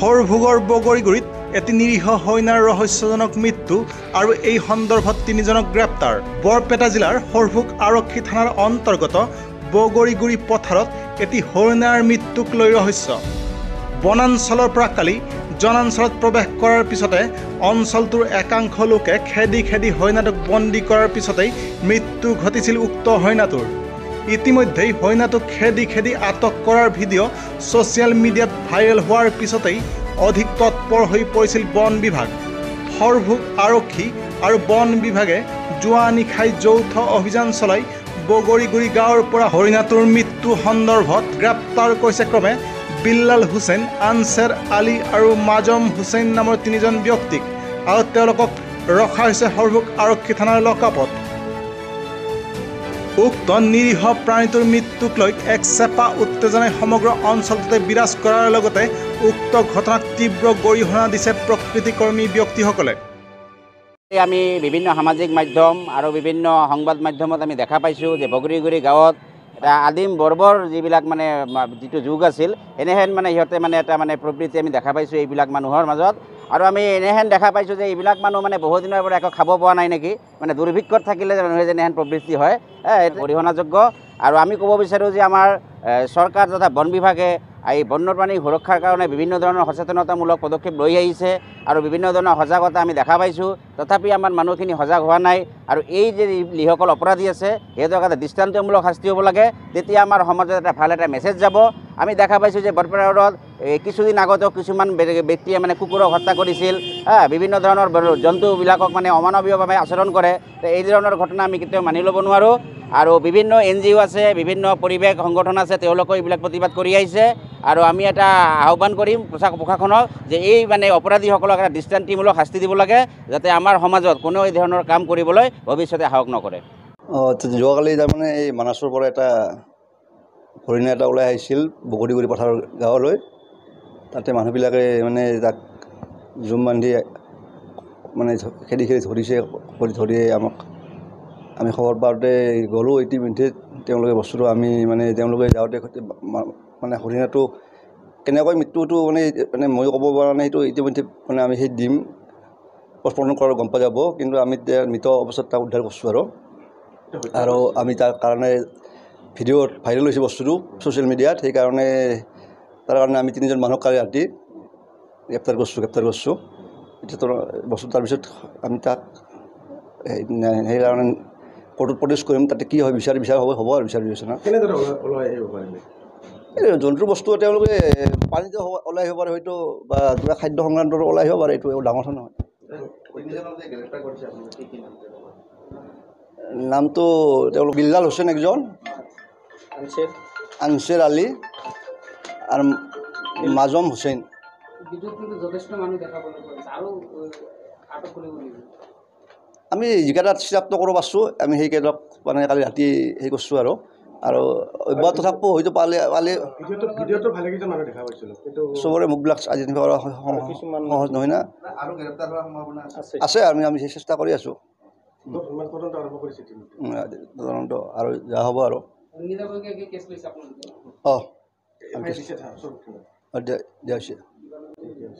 হৰভোগৰ বগৰীগুৰিত এটি নিৰীহ হৰিণাৰ ৰহস্যজনক মৃত্যু আৰু এই সন্দৰ্ভত তিনিজনক গ্ৰেপ্তাৰ। বৰপেটা জিলাৰ হৰভোগ আৰক্ষী থানাৰ অন্তৰ্গত বগৰীগুৰি পথাৰত এটি হৰিণাৰ মৃত্যুক লৈ ৰহস্য। বনাঞ্চলৰ পৰা কালি জনাঞ্চলত প্ৰৱেশ কৰাৰ পিছতে অঞ্চলটোৰ একাংশ লোকে খেদি খেদি হৰিণাটোক বন্দী কৰাৰ পিছতেই মৃত্যু ঘটিছিল উক্ত হৰিণাটোৰ। ইতিমধ্যেই হৰিণাটোক খেদি খেদি আটক কৰাৰ ভিডিঅ' ছ'চিয়েল মিডিয়াত ভাইৰেল হোৱাৰ পিছতেই অধিক তৎপৰ হৈ পৰিছিল বন বিভাগ। হৰভোগ আৰক্ষী আৰু বন বিভাগে যোৱা নিশাই যৌথ অভিযান চলাই বগৰীগুৰি গাঁৱৰ পৰা হৰিণাটোৰ মৃত্যু সন্দৰ্ভত গ্ৰেপ্তাৰ কৰিছে ক্ৰমে বিল্লাল হুছেইন, আনছেৰ আলী আৰু মাজম হুছেইন নামৰ তিনিজন ব্যক্তিক, আৰু তেওঁলোকক ৰখা হৈছে হৰভোগ আৰক্ষী থানাৰ লকআপত। উক্ত নিৰীহ প্ৰাণীটোৰ মৃত্যুক লৈ এক চেপা উত্তেজনাই সমগ্ৰ অঞ্চলটোতে বিৰাজ কৰাৰ লগতে উক্ত ঘটনাক তীব্ৰ গৰিহণা দিছে প্ৰকৃতিকৰ্মী ব্যক্তিসকলে। আমি বিভিন্ন সামাজিক মাধ্যম আৰু বিভিন্ন সংবাদ মাধ্যমত আমি দেখা পাইছোঁ যে বগৰীগুৰি গাঁৱত এটা আদিম বৰ্বৰ যিবিলাক মানে যিটো যুগ আছিল, এনেহেন মানে সিহঁতে মানে এটা মানে প্ৰবৃত্তি আমি দেখা পাইছোঁ এইবিলাক মানুহৰ মাজত। আৰু আমি এনেহেন দেখা পাইছোঁ যে এইবিলাক মানুহ মানে বহু দিনৰ পৰা একো খাব পোৱা নাই নেকি, মানে দুৰ্ভিক্ষত থাকিলে মানুহে যেনেহেন প্ৰবৃত্তি হয়, অৰিহণাযোগ্য। আৰু আমি ক'ব বিচাৰোঁ যে আমাৰ চৰকাৰ তথা বন বিভাগে এই বন্যপ্ৰাণী সুৰক্ষাৰ কাৰণে বিভিন্ন ধৰণৰ সচেতনতামূলক পদক্ষেপ লৈ আহিছে আৰু বিভিন্ন ধৰণৰ সজাগতা আমি দেখা পাইছোঁ। তথাপি আমাৰ মানুহখিনি সজাগ হোৱা নাই। আৰু এই যে যিসকল অপৰাধী আছে সিহঁতক এটা দৃষ্টান্তমূলক শাস্তি হ'ব লাগে, তেতিয়া আমাৰ সমাজত এটা ভাল এটা মেছেজ যাব। আমি দেখা পাইছোঁ যে বৰপেটা ৰোডত কিছুদিন আগতেও কিছুমান ব্যক্তিয়ে মানে কুকুৰক হত্যা কৰিছিল, বিভিন্ন ধৰণৰ জন্তুবিলাকক মানে অমানৱীয়ভাৱে আচৰণ কৰে। এই ধৰণৰ ঘটনা আমি কেতিয়াও মানি ল'ব নোৱাৰোঁ। আৰু বিভিন্ন NGO আছে, বিভিন্ন পৰিৱেশ সংগঠন আছে, তেওঁলোকেও এইবিলাক প্ৰতিবাদ কৰি আহিছে। আৰু আমি এটা আহ্বান কৰিম প্ৰশাসনক যে এই মানে অপৰাধীসকলক এটা দৃষ্টান্তিমূলক শাস্তি দিব লাগে, যাতে আমাৰ সমাজত কোনেও এই ধৰণৰ কাম কৰিবলৈ ভৱিষ্যতে সাহস নকৰে। যোৱাকালি তাৰমানে এই মানাছৰ পৰা এটা হৰিণা এটা ওলাই আহিছিল বগৰীগুৰি পথাৰৰ গাঁৱলৈ। তাতে মানুহবিলাকে মানে তাক জুম বান্ধি মানে খেদি খেদি ধৰিছে, ধৰি আমাক আমি খবৰ পাওঁতে গ'লোঁ। ইতিমধ্যে তেওঁলোকে বস্তুটো আমি মানে তেওঁলোকে যাওঁতে মানে হৰিণাটো কেনেকৈ মৃত্যুটো মানে মই ক'ব পৰা নাই, সেইটো ইতিমধ্যে মানে আমি সেই দিম পষ্টমৰ্টেম কৰাৰ গম পোৱা যাব। কিন্তু আমি মৃত অৱস্থাত তাক উদ্ধাৰ কৰিছোঁ। আৰু আমি তাৰ কাৰণে ভিডিঅ'ত ভাইৰেল হৈছে বস্তুটো ছ'চিয়েল মিডিয়াত, সেইকাৰণে তাৰ কাৰণে আমি তিনিজন মানুহক কালি ৰাতি গ্ৰেপ্তাৰ কৰিছোঁ। এতিয়া বস্তুটো তাৰপিছত আমি তাক সেইকাৰণে কোৰ্টত প্ৰডিউচ কৰিম, তাতে কি হয় বিচাৰ হ'ব আৰু বিচাৰ বিবেচনা। এই জন্তুৰ বস্তু তেওঁলোকে পানীতে ওলাই আহিব পাৰে হয়তো, বা কিবা খাদ্য সংক্ৰান্তত ওলাই আহিব পাৰে, এইটো ডাঙৰ কথা নহয়। নামটো তেওঁলোক বিল্লাল হুছেইন একজন, আনছেৰ আলী আৰু মাজম হুছেইন। আমি যিকেইটা চিনাক্ত কৰিব পাৰছোঁ আমি সেইকেইটাক মানে কালি ৰাতি হেৰি কৰিছোঁ। আৰু অব্যাহত থাকব হয়তো পালে চবৰে মুখবিলাক আইডেণ্টিফাই কৰা সহজ নহয় না, আছে। আমি চেষ্টা কৰি আছোঁ তদন্ত আৰু যা হ'ব আৰু দিয়া হৈছে।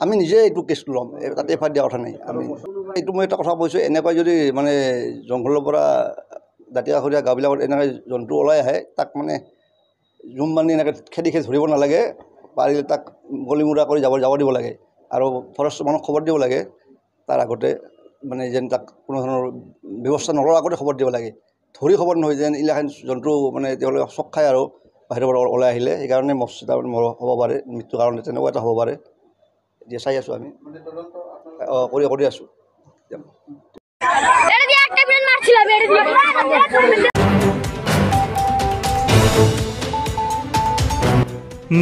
আমি নিজে এইটো কেছটো ল'ম, তাতে এফআইআৰ দিয়া কথা নাই। আমি এইটো মই এটা কথা কৈছোঁ, এনেকৈ যদি মানে জংঘলৰ পৰা দাঁতি কাষৰীয়া গাঁওবিলাকত এনেকৈ জন্তু ওলাই আহে, তাক মানে জুম বান্ধি এনেকৈ খেদি ধৰিব নালাগে, পাৰিলে তাক গলিমূৰা কৰি যাব দিব লাগে। আৰু ফৰেষ্টৰ মানুহক খবৰ দিব লাগে তাৰ আগতে, মানে যেন তাক কোনো ধৰণৰ ব্যৱস্থা নলোৱাৰ আগতে খবৰ দিব লাগে। ধৰি খবৰ নহয় যেন এইগিলাখান জন্তু মানে তেওঁলোকে চক খায় আৰু বাহিৰৰ পৰা ওলাই আহিলে, সেইকাৰণে হ'ব পাৰে মৃত্যুৰ কাৰণে, তেনেকুৱা এটা হ'ব পাৰে। এতিয়া চাই আছোঁ আমি কৰি আছোঁ।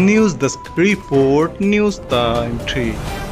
News desk report, news time 3।